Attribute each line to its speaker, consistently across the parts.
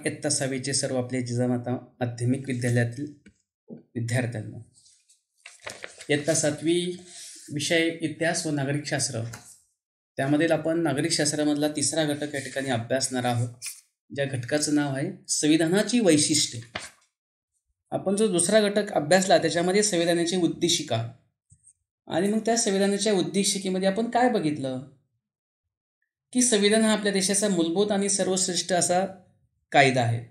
Speaker 1: इयत्ता 6वीचे सर्व आपले जिजामाता माध्यमिक विद्यालयातील विद्यार्थ्यांना इयत्ता 7वी विषय इतिहास व नागरिकशास्त्र, त्यामध्ये आपण नागरिकशास्त्रामधला तिसरा घटक या ठिकाणी अभ्यासणार आहोत, ज्या घटकाचं नाव आहे संविधानाची वैशिष्ट्ये. आपण जो दुसरा घटक अभ्यासला त्याच्यामध्ये संविधानाची उद्देशिका, आणि मग त्या संविधानाच्या उद्देशिकेमध्ये आपण काय बघितलं की संविधान हा आपल्या देशाचा मूलभूत आणि सर्वश्रेष्ठ असा कायदा आहे,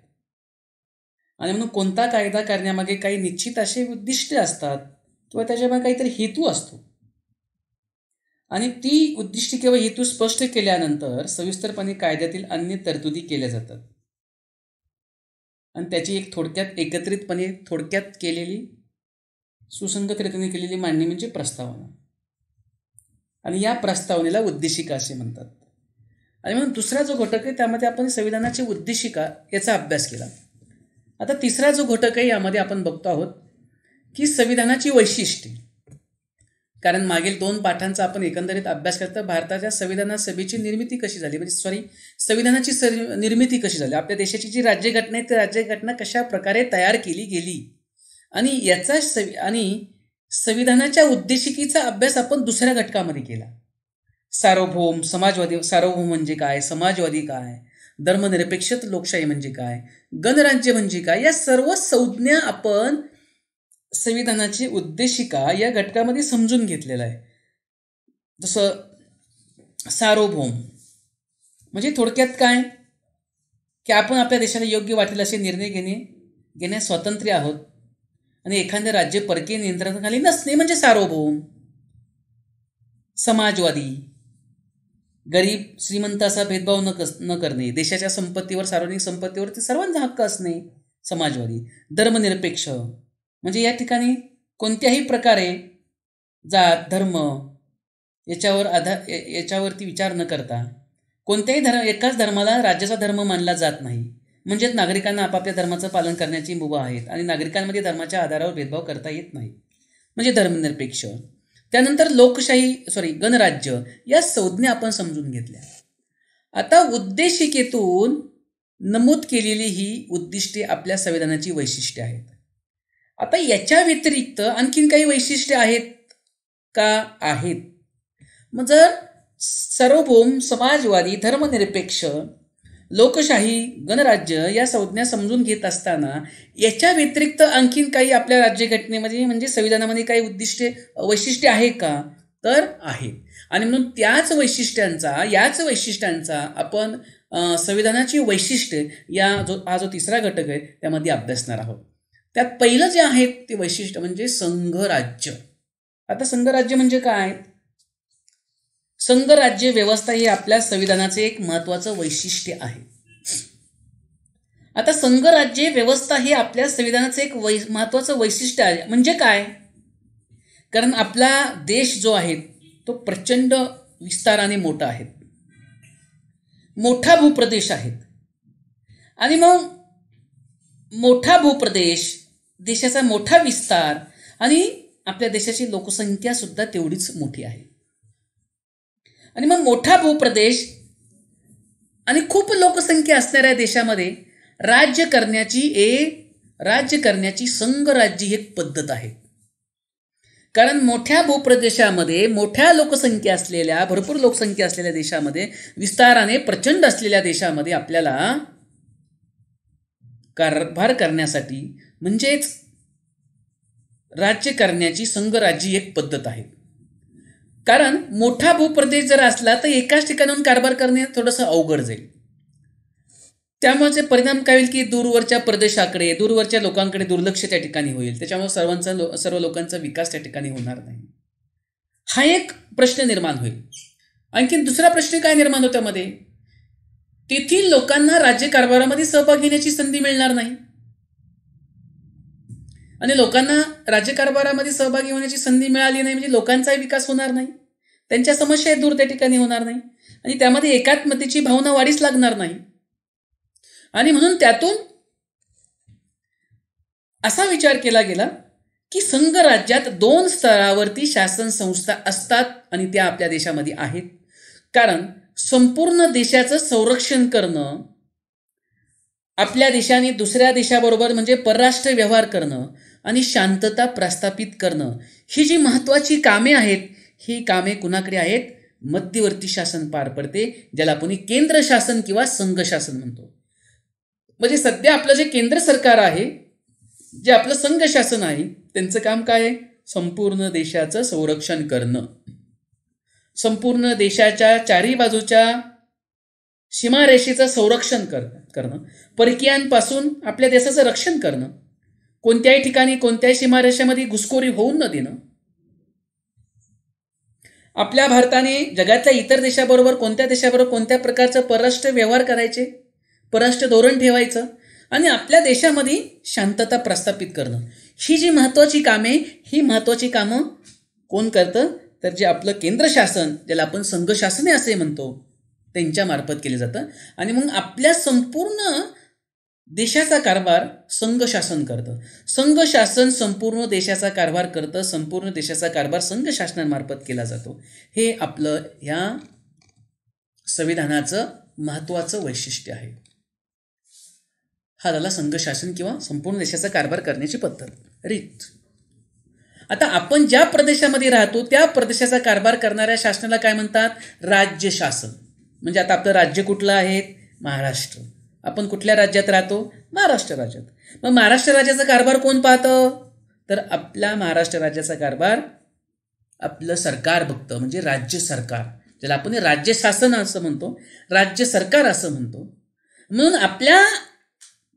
Speaker 1: आणि म्हणून कोणता कायदा करण्यामागे काही निश्चित असे उद्दिष्टे असतात किंवा त्याच्यामागे काहीतरी हेतू असतो, आणि ती उद्दिष्टे किंवा हेतू स्पष्ट केल्यानंतर सविस्तरपणे कायद्यातील अन्य तरतुदी केल्या जातात, आणि त्याची एक एकत्रितपणे थोडक्यात केलेली सुसंगतरीतीने केलेली मांडणी म्हणजे प्रस्तावना, आणि या प्रस्तावनेला उद्देशिका असे म्हणतात. आणि म्हणून दुसरा जो घटक आहे त्यामध्ये आपण संविधानाची उद्देशिका याचा अभ्यास केला. आता तिसरा जो घटक आहे यामध्ये आपण बघतो आहोत की संविधानाची वैशिष्ट्ये. कारण मागील 2 पाठांचा आपण एकंदरीत अभ्यास करता भारताच्या संविधान सभेची निर्मिती कशी झाली, म्हणजे संविधानाची निर्मिती कशी झाली, आपल्या देशाची जी राज्यघटना आहे ती राज्यघटना कशा प्रकारे तयार केली गेली, आणि संविधानाच्या उद्देशिकेचा अभ्यास आपण दुसऱ्या घटकामध्ये केला. सार्वभौम म्हणजे काय, समाजवादी काय, धर्मनिरपेक्ष लोकशाही म्हणजे काय, गणराज्य म्हणजे काय, या सर्व संज्ञा आपण संविधानाची उद्देशिका या घटकामध्ये समजून घेतलेला आहे. जसं सार्वभौम म्हणजे थोडक्यात काय की आपण आपल्या देशाला योग्य वाटेल असे निर्णय घेण्यास स्वातंत्र्य आहोत, आणि एखादे राज्य परकीय नियंत्रणाखाली नसणे म्हणजे सार्वभौम. समाजवादी गरीब श्रीमंत असा भेदभाव न करणे, देशाच्या संपत्तीवर सार्वजनिक संपत्तीवरती सर्वांचा हक्क असणे समाजवादी. धर्मनिरपेक्ष म्हणजे या ठिकाणी कोणत्याही प्रकारे जात धर्म याच्यावरती विचार न करता कोणत्याही एकाच धर्माला राज्याचा धर्म मानला जात नाही, म्हणजेच नागरिकांना आपापल्या धर्माचं पालन करण्याची मुभा आहेत, आणि नागरिकांमध्ये धर्माच्या आधारावर भेदभाव करता येत नाही म्हणजे धर्मनिरपेक्ष. त्यानंतर गणराज्य या संज्ञा आपण समजून घेतल्या. आता उद्देशिकेतून नमूद केलेली ही उद्दिष्टे आपल्या संविधानाची वैशिष्ट्ये आहेत. आता याच्या व्यतिरिक्त आणखीन काही वैशिष्ट्ये आहेत का? आहेत. मग जर सार्वभौम, समाजवादी, धर्मनिरपेक्ष, लोकशाही, गणराज्य या संज्ञा समजून घेत असताना याच्या व्यतिरिक्त आणखीन काही आपल्या राज्यघटनेमध्ये म्हणजे संविधानामध्ये काही वैशिष्ट्ये आहे का? तर आहेत. आणि म्हणून याच वैशिष्ट्यांचा आपण संविधानाची वैशिष्ट्ये हा जो तिसरा घटक आहे त्यामध्ये अभ्यासणार आहोत. त्यात पहिलं जे आहे ते वैशिष्ट्य म्हणजे संघराज्य. आता संघराज्य म्हणजे काय? संघराज्य व्यवस्था ही आपल्या संविधानाचे एक महत्त्वाचं वैशिष्ट्य आहे. आता संघराज्य व्यवस्था ही आपल्या संविधानाचं एक महत्त्वाचं वैशिष्ट्य आहे. म्हणजे काय? कारण आपला देश जो आहे तो प्रचंड विस्ताराने मोठा आहे, मोठा भूप्रदेश आहे, आणि मग मोठा भूप्रदेश, देशाचा मोठा विस्तार, आणि आपल्या देशाची लोकसंख्या सुद्धा तेवढीच मोठी आहे. आणि मग मोठा भूप्रदेश आणि खूप लोकसंख्या असणाऱ्या देशामध्ये राज्य करण्याची संघराज्य ही एक पद्धत आहे. कारण मोठ्या भूप्रदेशामध्ये भरपूर लोकसंख्या असलेल्या देशामध्ये, विस्ताराने प्रचंड असलेल्या देशामध्ये आपल्याला कारभार करण्यासाठी म्हणजेच राज्य करण्याची संघराज्य एक पद्धत आहे. कारण मोठा भूप्रदेश जर असला तर एकाच ठिकाणाहून कारभार करणे थोडंसं अवघड जाईल. त्यामुळे परिणाम काय होईल की दूरवरच्या लोकांकडे दुर्लक्ष त्या ठिकाणी होईल. त्याच्यामुळे सर्व लोकांचा विकास त्या ठिकाणी होणार नाही. हा एक प्रश्न निर्माण होईल. आणखीन दुसरा प्रश्न काय निर्माण होतो त्यामध्ये? तेथील लोकांना राज्यकारभारामध्ये सहभाग घेण्याची संधी मिळणार नाही, आणि लोकांना राज्यकारभारामध्ये सहभागी होण्याची संधी मिळाली नाही म्हणजे लोकांचाही विकास होणार नाही, त्यांच्या समस्या दूर त्या ठिकाणी होणार नाही, आणि त्यामध्ये एकात्मतेची भावना वाढीस लागणार नाही. आणि म्हणून त्यातून असा विचार केला गेला की संघराज्यात 2 स्तरावरती शासन संस्था असतात, आणि त्या आपल्या देशामध्ये आहेत. कारण संपूर्ण देशाचं संरक्षण करणं आपल्या देशाने दुसऱ्या देशाबरोबर म्हणजे परराष्ट्र व्यवहार करणं आणि शांतता प्रस्थापित करणं ही जी महत्त्वाची कामे आहेत, ही कामे कुणाकडे आहेत? मध्यवर्ती शासन पार पडते, ज्याला आपण केंद्र शासन किंवा संघ शासन म्हणतो. म्हणजे सध्या आपलं जे केंद्र सरकार आहे, जे आपलं संघ शासन आहे, त्यांचं काम काय आहे? संपूर्ण देशाचं संरक्षण करणं, संपूर्ण देशाच्या चारी बाजूच्या सीमारेषेचं संरक्षण करणं, परकीयांपासून आपल्या देशाचं रक्षण करणं, कोणत्याही ठिकाणी कोणत्याही सीमारेषेमध्ये घुसखोरी होऊन न देणं. आपल्या भारताने जगातल्या इतर देशाबरोबर कोणत्या देशाबरोबर कोणत्या प्रकारचं परराष्ट्र व्यवहार करायचे, परराष्ट्र धोरण ठेवायचं आणि आपल्या देशामध्ये शांतता प्रस्थापित करणं, ही जी महत्त्वाची कामे, ही महत्त्वाची कामं कोण करतं? तर जे आपलं केंद्र शासन, ज्याला आपण संघ शासने असे म्हणतो, त्यांच्या मार्फत केले जातं. आणि मग आपल्या संपूर्ण देशाचा कारभार संघ शासन करतं. संघ शासन संपूर्ण देशाचा कारभार करतं, संपूर्ण देशाचा कारभार संघ शासनामार्फत केला जातो. हे आपलं ह्या संविधानाचं महत्त्वाचं वैशिष्ट्य आहे. हा झाला संघ शासन किंवा संपूर्ण देशाचा कारभार करण्याची पद्धत, रीत. आता आपण ज्या प्रदेशामध्ये राहतो त्या प्रदेशाचा कारभार करणाऱ्या शासनाला काय म्हणतात? राज्य शासन. म्हणजे आता आपलं राज्य कुठलं आहे? महाराष्ट्र. आपण कुठल्या राज्यात राहतो? महाराष्ट्र राज्यात. मग महाराष्ट्र राज्याचा कारभार कोण पाहतं? तर आपल्या महाराष्ट्र राज्याचा कारभार आपलं सरकार बघतं, म्हणजे राज्य सरकार, ज्याला आपण राज्य शासन असं म्हणतो, राज्य सरकार असं म्हणतो. म्हणून आपल्या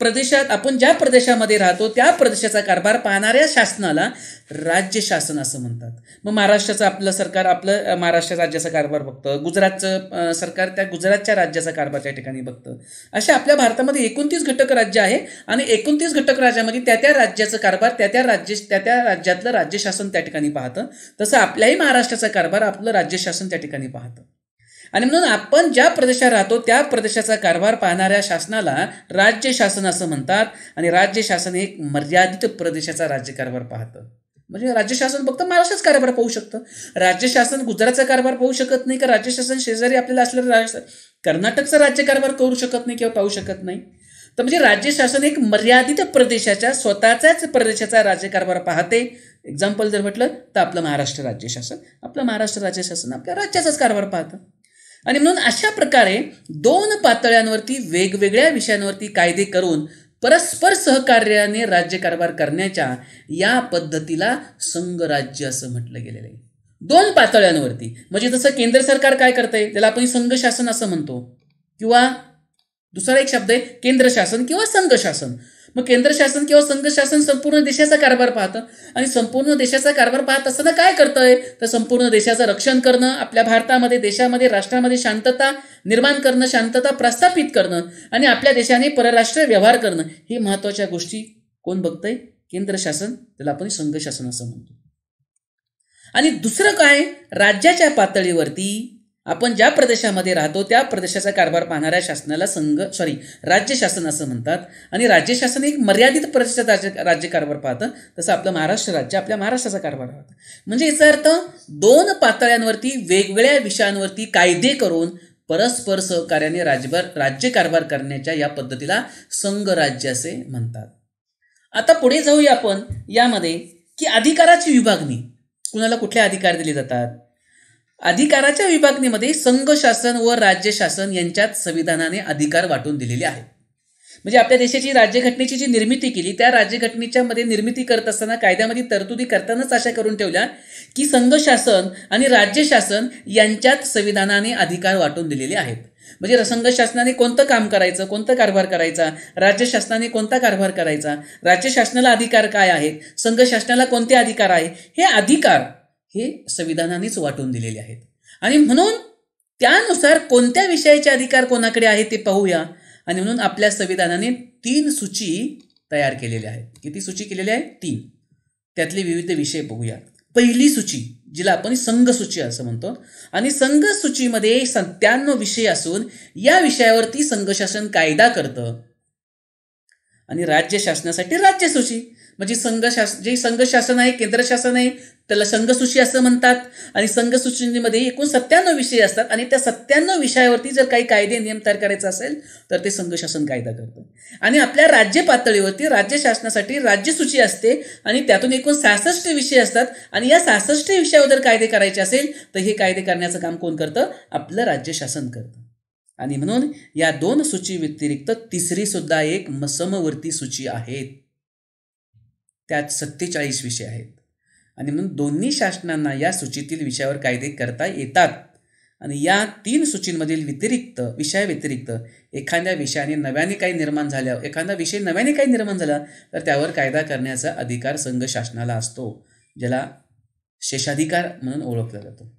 Speaker 1: प्रदेशात, आपण ज्या प्रदेशामध्ये राहतो त्या प्रदेशाचा कारभार पाहणाऱ्या शासनाला राज्य शासन असं म्हणतात. मग महाराष्ट्राचं आपलं सरकार आपलं महाराष्ट्र राज्याचा कारभार बघतं, गुजरातचं सरकार त्या गुजरातच्या राज्याचा कारभार त्या ठिकाणी बघतं. अशा आपल्या भारतामध्ये 29 घटक राज्य आहे आणि 29 घटक राज्यामध्ये त्या राज्याचं कारभार त्या राज्यातलं राज्य शासन त्या ठिकाणी पाहतं. तसं आपल्याही महाराष्ट्राचा कारभार आपलं राज्य शासन त्या ठिकाणी पाहतं. आणि म्हणून आपण ज्या प्रदेशात राहतो त्या प्रदेशाचा कारभार पाहणाऱ्या शासनाला राज्य शासन असं म्हणतात. आणि राज्य शासन एक मर्यादित प्रदेशाचा राज्यकारभार पाहतं. म्हणजे राज्य शासन फक्त महाराष्ट्राचा कारभार पाहू शकतं. राज्य शासन गुजरातचा कारभार पाहू शकत नाही, का राज्य शासन शेजारी आपल्याला असलेलं कर्नाटकचा राज्यकारभार करू शकत नाही किंवा पाहू शकत नाही. तर म्हणजे राज्य शासन एक मर्यादित प्रदेशाच्या स्वतःच्याच प्रदेशाचा राज्यकारभार पाहते. एक्झाम्पल जर म्हटलं तर आपलं महाराष्ट्र राज्य शासन, आपलं महाराष्ट्र राज्य शासन आपल्या राज्याचाच कारभार पाहतं. आणि म्हणून अशा प्रकारे 2 पातळ्यांवरती वेगवेगळ्या विषयांवरती कायदे करून परस्पर सहकार्याने राज्यकारभार करण्याच्या या पद्धतीला संघराज्य असं म्हटलं गेलेलं आहे. 2 पातळ्यांवरती. म्हणजे जसं केंद्र सरकार काय करतंय, त्याला आपण संघ शासन असं म्हणतो, किंवा दुसरा एक शब्द आहे केंद्र शासन किंवा संघ शासन. मग केंद्र शासन किंवा संघ शासन संपूर्ण देशाचा कारभार पाहतं आणि संपूर्ण देशाचा कारभार पाहत असताना काय करतंय, तर संपूर्ण देशाचं रक्षण करणं, आपल्या भारतामध्ये, देशामध्ये, राष्ट्रामध्ये शांतता निर्माण करणं, शांतता प्रस्थापित करणं आणि आपल्या देशाने परराष्ट्र व्यवहार करणं, ही महत्त्वाच्या गोष्टी कोण बघतंय? केंद्र शासन, त्याला आपण संघ शासन असं म्हणतो. आणि दुसरं काय, राज्याच्या पातळीवरती आपण ज्या प्रदेशामध्ये राहतो त्या प्रदेशाचा कारभार पाहणाऱ्या शासनाला राज्य शासन असं म्हणतात. आणि राज्य शासन एक मर्यादित प्रदेशाचा राज्यकारभार पाहतं. तसं आपलं महाराष्ट्र राज्य आपल्या महाराष्ट्राचा कारभार पाहतं. म्हणजे याचा अर्थ 2 पातळ्यांवरती वेगवेगळ्या विषयांवरती कायदे करून परस्पर सहकार्याने राज्यकारभार करण्याच्या या पद्धतीला संघराज्य असे म्हणतात. आता पुढे जाऊया आपण यामध्ये की अधिकाराची विभागणी, कुणाला कुठले अधिकार दिले जातात. अधिकाराच्या विभागणीमध्ये संघ शासन व राज्य शासन यांच्यात संविधानाने अधिकार वाटून दिलेले आहेत. म्हणजे आपल्या देशाची राज्यघटनेची जी निर्मिती केली, त्या राज्यघटनेच्या मध्ये निर्मिती करत असताना कायद्यामध्ये तरतुदी करतानाच अशा करून ठेवल्या की संघ शासन आणि राज्य शासन यांच्यात संविधानाने अधिकार वाटून दिलेले आहेत. म्हणजे संघ शासनाने कोणतं काम करायचं, कोणतं कारभार करायचा, राज्य शासनाने कोणता कारभार करायचा, राज्य शासनाला अधिकार काय आहेत, संघ शासनाला कोणते अधिकार आहे, हे अधिकार हे संविधानानेच वाटून दिलेले आहेत. आणि म्हणून त्यानुसार कोणत्या विषयाचे अधिकार कोणाकडे आहे ते पाहूया. आणि म्हणून आपल्या संविधानाने 3 सूची तयार केलेल्या आहेत. किती सूची केलेल्या आहेत? 3. त्यातले विविध विषय बघूया. पहिली सूची, जिला आपण संघ सूची असं म्हणतो, आणि संघ सूचीमध्ये 97 विषय असून या विषयावरती संघ शासन कायदा करतं. आणि राज्य शासनासाठी राज्यसूची. म्हणजे जे संघ शासन आहे, केंद्र शासन आहे, त्याला संघसूची असं म्हणतात. आणि संघसूचीमध्ये एकूण 97 विषय असतात आणि त्या 97 विषयावरती जर काही कायदे नियम तयार करायचा असेल तर ते संघ शासन कायदा करतं. आणि आपल्या राज्य पातळीवरती राज्य शासनासाठी राज्यसूची असते आणि त्यातून एकूण 66 विषय असतात. आणि या 66 विषयावर जर कायदे करायचे असेल तर हे कायदे करण्याचं काम कोण करतं? आपलं राज्य शासन करतं. आणि म्हणून या 2 सूची व्यतिरिक्त तिसरी सुद्धा एक समवर्ती सूची आहेत. त्यात 47 विषय आहेत. आणि म्हणून दोन्ही शासनांना या सूचीतील विषयावर कायदे करता येतात. आणि या 3 सूचींमधील विषयाव्यतिरिक्त एखाद्या विषयाने नव्याने काही निर्माण झाल्यावर, एखादा विषय नव्याने काही निर्माण झाला तर त्यावर कायदा करण्याचा अधिकार संघ शासनाला असतो, ज्याला शेषाधिकार म्हणून ओळखला जातो.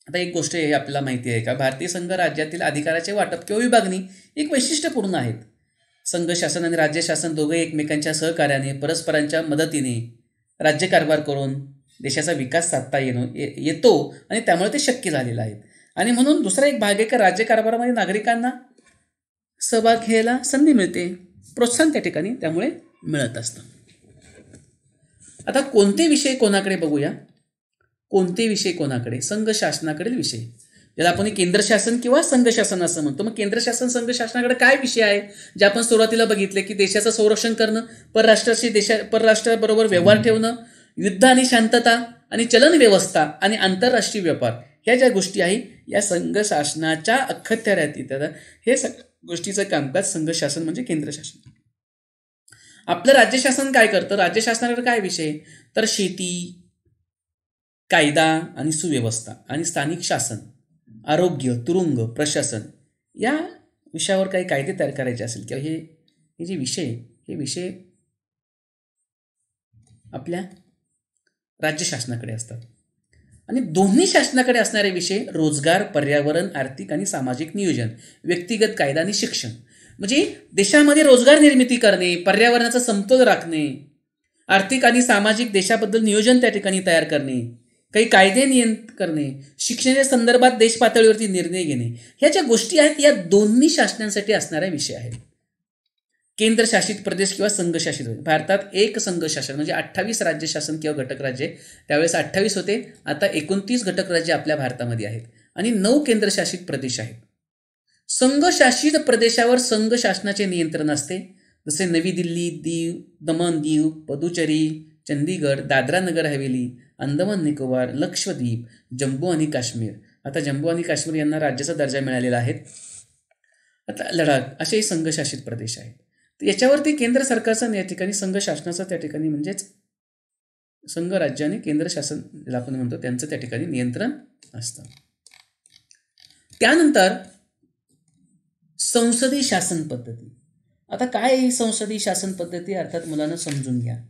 Speaker 1: आता एक गोष्ट हे आपल्याला माहिती आहे का, भारतीय संघ राज्यातील अधिकाराचे वाटप किंवा विभागणी एक वैशिष्ट्यपूर्ण आहेत. संघ शासन आणि राज्य शासन दोघे एकमेकांच्या सहकार्याने, परस्परांच्या मदतीने राज्यकारभार करून देशाचा विकास साधता येतो आणि त्यामुळे ते शक्य झालेलं आहे. आणि म्हणून दुसरा एक भाग आहे की राज्यकारभारामध्ये नागरिकांना सहभाग घ्यायला संधी मिळते, प्रोत्साहन त्या ठिकाणी त्यामुळे मिळत असतं. आता कोणते विषय कोणाकडे बघूया. कोणते विषय कोणाकडे? संघ शासनाकडील विषय, ज्याला आपण केंद्र शासन किंवा संघ शासन असं म्हणतो. मग केंद्र शासन संघ शासनाकडे काय विषय आहे, जे आपण सुरुवातीला बघितले की देशाचं संरक्षण करणं, परराष्ट्राबरोबर व्यवहार ठेवणं, युद्ध आणि शांतता आणि चलन व्यवस्था आणि आंतरराष्ट्रीय व्यापार, ह्या ज्या गोष्टी आहे या संघ शासनाच्या अखत्यारीत येतात. हे गोष्टीचं कामकाज संघ शासन म्हणजे केंद्र शासन. आपलं राज्य शासन काय करतं? राज्य शासनाकडे काय विषय तर शेती, कायदा आणि सुव्यवस्था आणि स्थानिक शासन, आरोग्य, तुरुंग, प्रशासन या विषयावर काही कायदे तयार करायचे असेल किंवा हे जे विषय आपल्या राज्य शासनाकडे असतात. आणि दोन्ही शासनाकडे असणारे विषय रोजगार, पर्यावरण, आर्थिक आणि सामाजिक नियोजन, व्यक्तिगत कायदा आणि शिक्षण. म्हणजे देशामध्ये रोजगार निर्मिती करणे, पर्यावरणाचा समतोल राखणे, आर्थिक आणि सामाजिक देशाबद्दल नियोजन त्या ठिकाणी तयार करणे, काही कायदे नियंत्रित करणे, शिक्षणाच्या संदर्भात देश पातळीवरती निर्णय घेणे, ह्या ज्या गोष्टी आहेत या दोन्ही शासनांसाठी असणारे विषय आहेत. केंद्रशासित प्रदेश किंवा संघशासित प्रदेश. भारतात एक संघ शासन म्हणजे 28 राज्य शासन किंवा घटक राज्य, त्यावेळेस 28 होते, आता 29 घटक राज्य आपल्या भारतामध्ये आहेत आणि 9 केंद्रशासित प्रदेश आहेत. संघशासित प्रदेशावर संघ शासनाचे नियंत्रण असते, जसे नवी दिल्ली, दमण दीव, पुदुचेरी, चंदीगड, दादरा नगर हवेली, अंदमान निकोबार, लक्षद्वीप, जम्मू आणि काश्मीर. आता जम्मू आणि काश्मीर यांना राज्याचा दर्जा मिळालेला आहे. आता लडाख असे संघशासित प्रदेश आहेत. याच्यावरती केंद्र सरकारचं या ठिकाणी संघ शासनाचं त्या ठिकाणी म्हणजेच संघ राज्य आणि केंद्र शासन ज्याला आपण म्हणतो त्यांचं त्या ठिकाणी नियंत्रण असतं. त्यानंतर संसदीय शासन पद्धती. आता काय ही संसदीय शासन पद्धती अर्थात मुलांना समजून घ्या.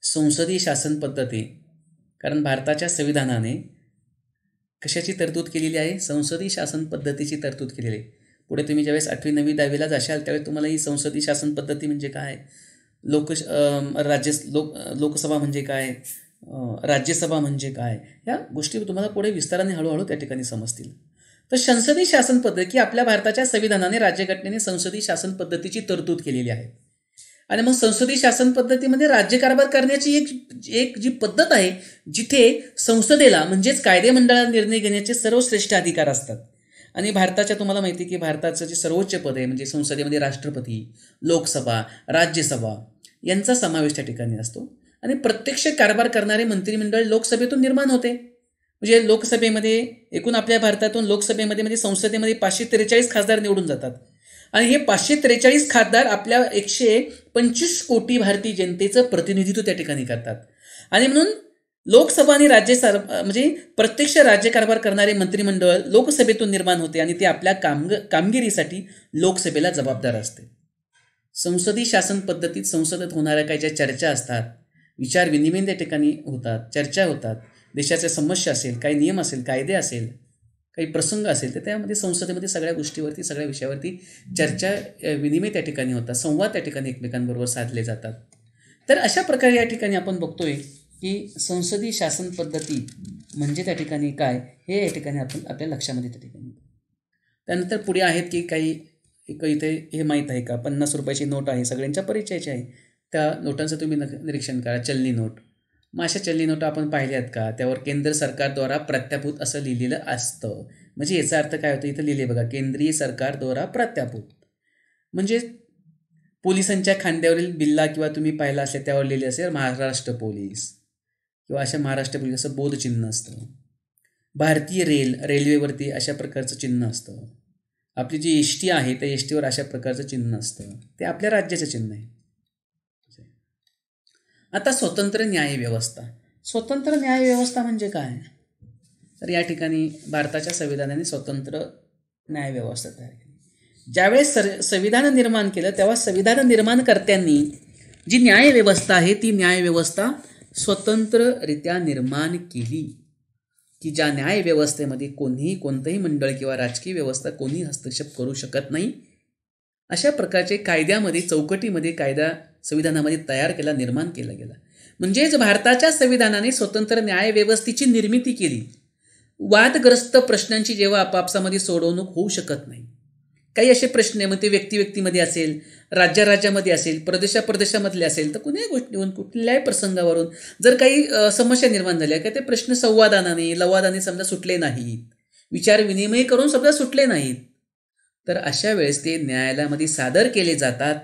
Speaker 1: संसदीय शासन पद्धती, कारण भारताच्या संविधानाने कशाची तरतूद केलेली आहे? संसदीय शासन पद्धतीची तरतूद केलेली आहे. पुढे तुम्ही ज्यावेळेस 8वी 9वी 10वीला जाशाल त्यावेळेस तुम्हाला ही संसदीय शासन पद्धती म्हणजे काय, लोकसभा म्हणजे काय, राज्यसभा म्हणजे काय, या गोष्टी तुम्हाला पुढे विस्ताराने हळूहळू त्या ठिकाणी समजतील. तर संसदीय शासन पद्धती की आपल्या भारताच्या संविधानाने, राज्यघटनेने संसदीय शासन पद्धतीची तरतूद केलेली आहे. आणि मग संसदीय शासन पद्धतीमध्ये राज्यकारभार करण्याची एक जी पद्धत आहे, जिथे संसदेला म्हणजेच कायदेमंडळाला निर्णय घेण्याचे सर्वश्रेष्ठ अधिकार असतात. आणि भारताच्या तुम्हाला माहिती आहे की भारताचं जे सर्वोच्च पद आहे म्हणजे संसदेमध्ये राष्ट्रपती, लोकसभा, राज्यसभा यांचा समावेश त्या ठिकाणी असतो. आणि प्रत्यक्ष कारभार करणारे मंत्रिमंडळ लोकसभेतून निर्माण होते. म्हणजे लोकसभेमध्ये एकूण आपल्या भारतातून लोकसभेमध्ये म्हणजे संसदेमध्ये 543 खासदार निवडून जातात. आणि हे 543 खासदार आपल्या 125 कोटी भारतीय जनतेचं प्रतिनिधित्व त्या ठिकाणी करतात. आणि म्हणून लोकसभा आणि राज्यसभा म्हणजे प्रत्यक्ष राज्यकारभार करणारे मंत्रिमंडळ लोकसभेतून निर्माण होते आणि ते आपल्या कामगिरीसाठी लोकसभेला जबाबदार असते. संसदीय शासन पद्धतीत संसदेत होणाऱ्या काही ज्या चर्चा असतात, विचार विनिमय त्या ठिकाणी होतात, चर्चा होतात, देशाच्या समस्या असेल, काही नियम असेल, कायदे असेल, काही प्रसंग असेल, तर त्यामध्ये संसदेमध्ये सगळ्या गोष्टीवरती, सगळ्या विषयावरती चर्चा विनिमय त्या ठिकाणी होतात, संवाद त्या ठिकाणी एकमेकांबरोबर साधले जातात. तर अशा प्रकारे या ठिकाणी आपण बघतोय की संसदीय शासन पद्धती म्हणजे त्या ठिकाणी काय हे या ठिकाणी आपण आपल्या लक्षामध्ये त्या ठिकाणी. त्यानंतर पुढे आहेत की काही एक इथे हे माहीत आहे का, 50 रुपयाची नोट आहे, सगळ्यांच्या परिचयाची आहे. त्या नोटांचं तुम्ही निरीक्षण करा, चलनी नोट. मग अशा चलनी नोटा आपण पाहिल्यात का, त्यावर केंद्र सरकारद्वारा प्रत्याभूत असं लिहिलेलं असतं. म्हणजे याचा अर्थ काय होतं, इथं लिहिले बघा, केंद्रीय सरकारद्वारा प्रत्याभूत. म्हणजे पोलिसांच्या खांद्यावरील बिल्ला किंवा तुम्ही पाहिला असेल त्यावर लिहिले असेल महाराष्ट्र पोलीस किंवा अशा महाराष्ट्र पोलीस असं बोधचिन्ह असतं. भारतीय रेल्वेवरती अशा प्रकारचं चिन्ह असतं. आपली जी एस टी आहे त्या एस टीवर अशा प्रकारचं चिन्ह असतं. ते आपल्या राज्याचं चिन्ह आहे. आता स्वतंत्र न्यायव्यवस्था. स्वतंत्र न्यायव्यवस्था म्हणजे काय, तर या ठिकाणी भारताच्या संविधानाने स्वतंत्र न्यायव्यवस्था तयार केली. ज्यावेळेस संविधान निर्माण केलं तेव्हा संविधान निर्माणकर्त्यांनी जी न्यायव्यवस्था आहे ती न्यायव्यवस्था स्वतंत्ररित्या निर्माण केली, की ज्या न्यायव्यवस्थेमध्ये कोणतंही मंडळ किंवा राजकीय व्यवस्था कोणी हस्तक्षेप करू शकत नाही. अशा प्रकारचे कायद्यामध्ये चौकटीमध्ये कायदा संविधानामध्ये तयार केला, निर्माण केला गेला. म्हणजेच भारताच्या संविधानाने स्वतंत्र न्यायव्यवस्थेची निर्मिती केली. वादग्रस्त प्रश्नांची जेव्हा आपापसामध्ये सोडवणूक होऊ शकत नाही, काही असे प्रश्न मग ते व्यक्तिमध्ये असेल, राज्यामध्ये असेल, प्रदेशामधले असेल, तर कुठल्याही गोष्टीवरून कुठल्याही प्रसंगावरून जर काही समस्या निर्माण झाल्या का ते प्रश्न संवादाने लवादाने समजा सुटले नाहीत, विचार विनिमय करून समजा सुटले नाहीत, तर अशा वेळेस ते न्यायालयामध्ये सादर केले जातात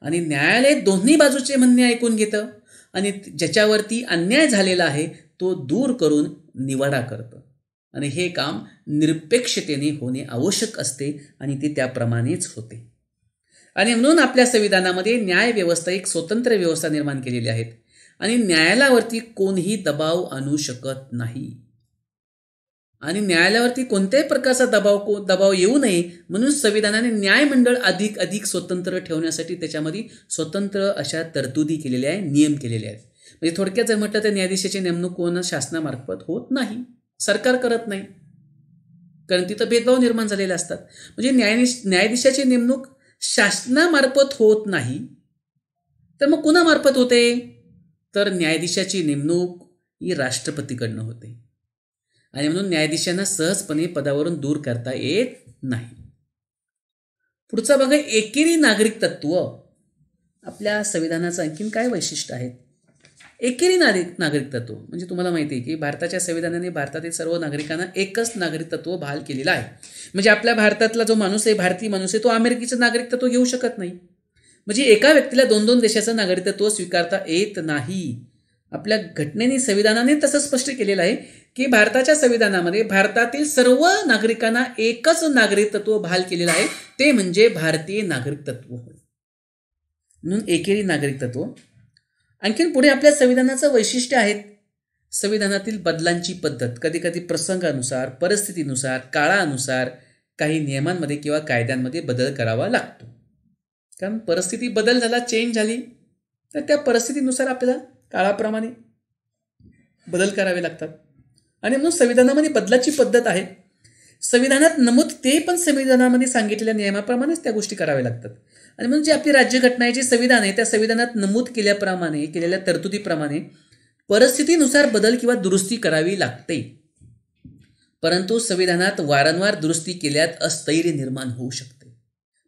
Speaker 1: आणि न्यायालय दोन्ही बाजूचे म्हणणे ऐकून घेतं आणि ज्याच्यावरती अन्याय झालेला आहे तो दूर करून निवाडा करतं. आणि हे काम निरपेक्षतेने होणे आवश्यक असते आणि ते त्याप्रमाणेच होते. आणि म्हणून आपल्या संविधानामध्ये न्यायव्यवस्था एक स्वतंत्र व्यवस्था निर्माण केलेली आहे आणि न्यायालयावरती कोणीही दबाव आणू शकत नाही आणि न्यायालयावरती कोणत्याही प्रकारचा दबाव येऊ नये म्हणून संविधानाने न्यायमंडळ अधिक स्वतंत्र ठेवण्यासाठी त्याच्यामध्ये स्वतंत्र अशा तरतुदी केलेल्या आहेत, नियम केलेले आहेत. म्हणजे थोडक्यात जर म्हटलं तर न्यायाधीशाची नेमणूक कोण शासनामार्फत होत नाही, सरकार करत नाही, कारण तिथं भेदभाव निर्माण झालेले असतात. म्हणजे न्यायाधीशाची नेमणूक शासनामार्फत होत नाही, तर मग कुणामार्फत होते, तर न्यायाधीशाची नेमणूक ही राष्ट्रपतीकडनं होते आणि म्हणून न्यायाधीशांना सहजपणे पदावरून दूर करता येत नाही. पुढचा बघा, एकेरी नागरिक तत्व. आपल्या संविधानाचं आणखीन काय वैशिष्ट्य आहेत? एकेरी नागरिक तत्व म्हणजे तुम्हाला माहिती आहे की भारताच्या संविधानाने भारतातील सर्व नागरिकांना एकच नागरिक तत्व बहाल केलेलं आहे. म्हणजे आपल्या भारतातला जो माणूस आहे, भारतीय माणूस आहे, तो अमेरिकेचं नागरिक तत्व घेऊ शकत नाही. म्हणजे एका व्यक्तीला 2 देशाचं नागरिकत्व स्वीकारता येत नाही. आपल्या घटनेने संविधानाने तसं स्पष्ट केलेलं आहे की भारताच्या संविधानामध्ये भारतातील सर्व नागरिकांना एकच नागरिकत्व बहाल केलेलं आहे, ते म्हणजे भारतीय नागरिक तत्व. म्हणून एकेरी नागरिक तत्व. आणखीन पुढे आपल्या संविधानाचं वैशिष्ट्य आहे संविधानातील बदलांची पद्धत. कधी कधी प्रसंगानुसार, परिस्थितीनुसार, काळानुसार काही नियमांमध्ये किंवा कायद्यांमध्ये बदल करावा लागतो. कारण परिस्थिती बदल झाला, चेंज झाली, तर त्या परिस्थितीनुसार आपल्याला काळाप्रमाणे बदल करावे लागतात. आणि म्हणून संविधानामध्ये बदलाची पद्धत आहे. संविधानात नमूद ते पण संविधानामध्ये सांगितलेल्या नियमाप्रमाणेच त्या गोष्टी कराव्या लागतात. आणि म्हणून जी आपली राज्यघटना आहे, जे संविधान आहे, त्या संविधानात नमूद केलेल्या तरतुदीप्रमाणे परिस्थितीनुसार बदल किंवा दुरुस्ती करावी लागते. परंतु संविधानात वारंवार दुरुस्ती केल्यात अस्थैर्य निर्माण होऊ शकते.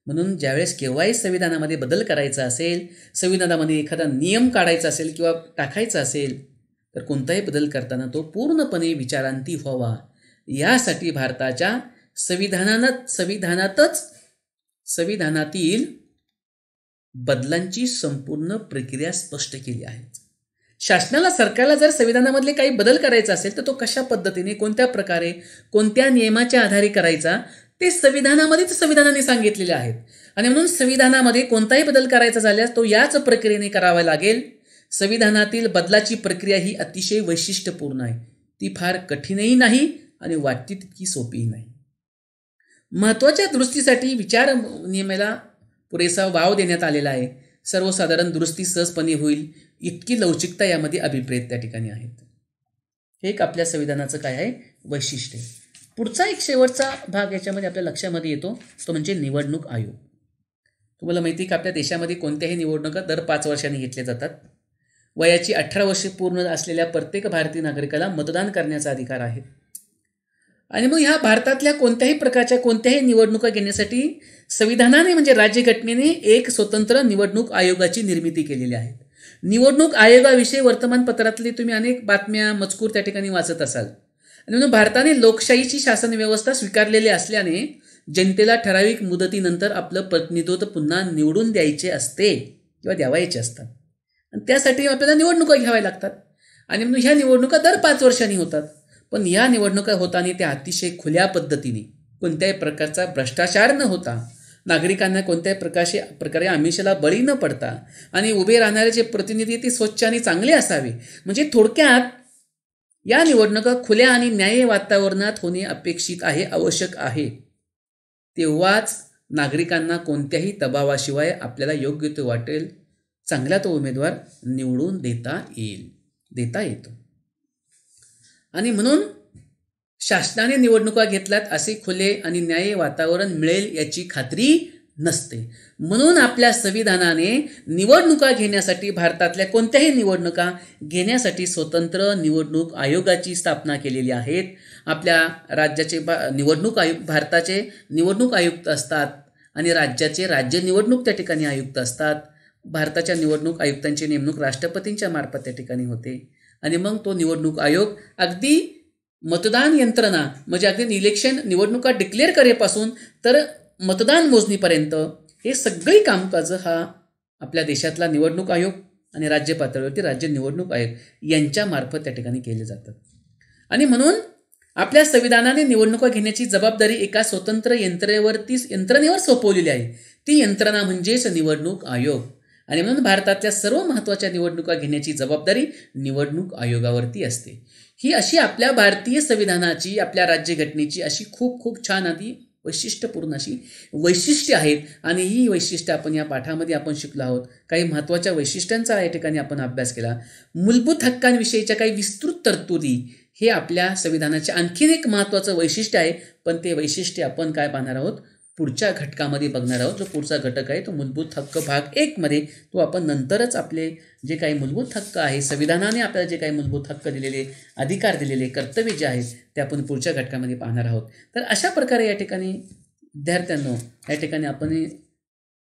Speaker 1: म्हणून ज्यावेळेस केव्हाही संविधानामध्ये बदल करायचा असेल, संविधानामध्ये एखादा नियम काढायचा असेल किंवा टाकायचा असेल, तर कोणताही बदल करताना तो पूर्णपणे विचारांती व्हावा. यासाठी भारताच्या संविधानातील बदलांची संपूर्ण प्रक्रिया स्पष्ट केली आहे. शासनाला, सरकारला जर संविधानामधले काही बदल करायचा असेल तर तो कशा पद्धतीने, कोणत्या प्रकारे, कोणत्या नियमाच्या आधारे करायचा ते संविधानाने सांगितलेले आहेत. आणि म्हणून संविधानामध्ये कोणताही बदल करायचा झाल्यास तो याच प्रक्रियेने करावा लागेल. संविधानातील बदलाची प्रक्रिया ही अतिशय वैशिष्ट्यपूर्ण आहे. ती फार कठीणही नाही आणि वाटती तितकी सोपीही नाही. महत्त्वाच्या दुरुस्तीसाठी विचार नियमाला पुरेसा वाव देण्यात आलेला आहे. सर्वसाधारण दुरुस्ती सहजपणे होईल इतकी लवचिकता यामध्ये अभिप्रेत त्या ठिकाणी आहेत. हे एक आपल्या संविधानाचं काय आहे, वैशिष्ट्य. पुढचा एक शेवटचा भाग याच्यामध्ये आपल्या लक्षामध्ये येतो, तो म्हणजे निवडणूक आयोग. तुम्हाला माहिती आहे की आपल्या देशामध्ये कोणत्याही निवडणुका दर 5 वर्षांनी घेतल्या जातात. वयाची 18 वर्षे पूर्ण असलेल्या प्रत्येक भारतीय नागरिकाला मतदान करण्याचा अधिकार आहे. आणि मग ह्या भारतातल्या कोणत्याही प्रकारच्या कोणत्याही निवडणुका घेण्यासाठी संविधानाने म्हणजे राज्यघटनेने एक स्वतंत्र निवडणूक आयोगाची निर्मिती केलेली आहे. निवडणूक आयोगाविषयी वर्तमानपत्रातली तुम्ही अनेक बातम्या मजकूर त्या ठिकाणी वाचत असाल. आणि म्हणून भारताने लोकशाहीची शासन व्यवस्था स्वीकारलेली असल्याने जनतेला ठराविक मुदतीनंतर आपलं प्रतिनिधित्व पुन्हा निवडून द्यायचे असते किंवा द्यावायचे असतात. आणि त्यासाठी आपल्याला निवडणुका घ्याव्या लागतात. आणि म्हणून ह्या निवडणुका दर 5 वर्षांनी होतात. पण या निवडणुका होताना त्या अतिशय खुल्या पद्धतीने, कोणत्याही प्रकारचा भ्रष्टाचार न होता, नागरिकांना कोणत्याही प्रकारे आमिषाला बळी न पडता आणि उभे राहणारे जे प्रतिनिधी ते स्वच्छ आणि चांगले असावे. म्हणजे थोडक्यात या निवडणुका खुल्या आणि न्याय्य वातावरणात होणे अपेक्षित आहे, आवश्यक आहे. तेव्हाच नागरिकांना कोणत्याही दबावाशिवाय आपल्याला योग्य तो वाटेल चांगला तो उमेदवार निवडून देता येतो. आणि म्हणून शासनाने निवडणुका घेतल्यात असे खुले आणि न्याय्य वातावरण मिळेल याची खात्री नसते. म्हणून आपल्या संविधानाने निवडणुका घेण्यासाठी, भारतातल्या कोणत्याही निवडणुका घेण्यासाठी स्वतंत्र निवडणूक आयोगाची स्थापना केलेली आहेत. आपल्या राज्याचे भारताचे निवडणूक आयुक्त असतात आणि राज्याचे राज्य निवडणूक त्या ठिकाणी आयुक्त असतात. भारताच्या निवडणूक आयुक्तांची नेमणूक राष्ट्रपतींच्या मार्फत त्या ठिकाणी होते. आणि मग तो निवडणूक आयोग अगदी मतदान यंत्रणा म्हणजे अगदी इलेक्शन निवडणुका डिक्लेअर करेपासून तर मतदान मोजणीपर्यंत हे सगळी कामकाजं हा आपल्या देशातला निवडणूक आयोग आणि राज्य पातळीवरती राज्य निवडणूक आयोग यांच्या मार्फत त्या ठिकाणी केले जातात. आणि म्हणून आपल्या संविधानाने निवडणुका घेण्याची जबाबदारी एका स्वतंत्र यंत्रणेवर सोपवलेली आहे. ती यंत्रणा म्हणजेच निवडणूक आयोग. आणि म्हणून भारतातल्या सर्व महत्त्वाच्या निवडणुका घेण्याची जबाबदारी निवडणूक आयोगावरती असते. ही अशी आपल्या भारतीय संविधानाची, आपल्या राज्यघटनेची अशी खूप खूप छान आधी वैशिष्ट्यपूर्ण अशी वैशिष्ट्ये आहेत. आणि ही वैशिष्ट्ये आपण या पाठामध्ये आपण शिकलो आहोत. काही महत्त्वाच्या वैशिष्ट्यांचा या ठिकाणी आपण अभ्यास केला. मूलभूत हक्कांविषयीच्या काही विस्तृत तरतुदी हे आपल्या संविधानाचे आणखीन एक महत्त्वाचं वैशिष्ट्य आहे. पण ते वैशिष्ट्य आपण काय पाहणार आहोत, पुढच्या घटकामध्ये बघणार आहोत. जो पुढचा घटक आहे तो मूलभूत हक्क भाग 1 मध्ये, तो आपण नंतरच आपले जे काही मूलभूत हक्क आहे, संविधानाने आपल्याला जे काही मूलभूत हक्क दिलेले, अधिकार दिलेले, कर्तव्य जे आहेत ते आपण पुढच्या घटकामध्ये पाहणार आहोत. तर अशा प्रकारे या ठिकाणी विद्यार्थ्यांनो, या ठिकाणी आपण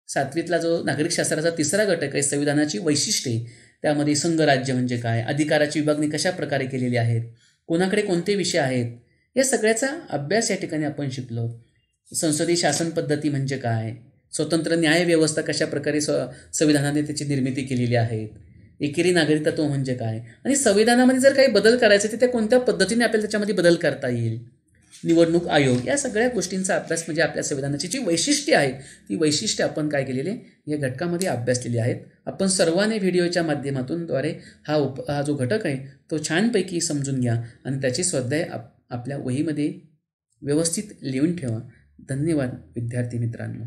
Speaker 1: 7वीतला जो नागरिकशास्त्राचा 3रा घटक आहे, संविधानाची वैशिष्ट्ये, त्यामध्ये संघराज्य म्हणजे काय, अधिकाराची विभागणी कशा प्रकारे केलेली आहेत, कोणाकडे कोणते विषय आहेत, या सगळ्याचा अभ्यास या ठिकाणी आपण शिकलो. संसदीय शासन पद्धती म्हणजे काय, स्वतंत्र न्याय व्यवस्था कशा प्रकारे संविधानाने त्याची निर्मिती केलेली आहे, एकेरी नागरिकत्व म्हणजे काय, आणि संविधानामध्ये जर काही बदल करायचे तर त्या कोणत्या पद्धतीने आपल्याला त्याच्यामध्ये बदल करता येईल, निवडणूक आयोग, या सगळ्या गोष्टींचा अभ्यास म्हणजे आपल्या संविधानाची जी वैशिष्ट्ये आहेत ती वैशिष्ट्ये आपण काय केलेले या घटकामध्ये अभ्यासलेली आहेत. आपण सर्वांनी व्हिडिओच्या माध्यमातून द्वारे हा जो घटक आहे तो छानपैकी समजून घ्या आणि त्याची स्वाध्याय आपल्या वहीमध्ये व्यवस्थित लिहून ठेवा. धन्यवाद विद्यार्थी मित्रांनो.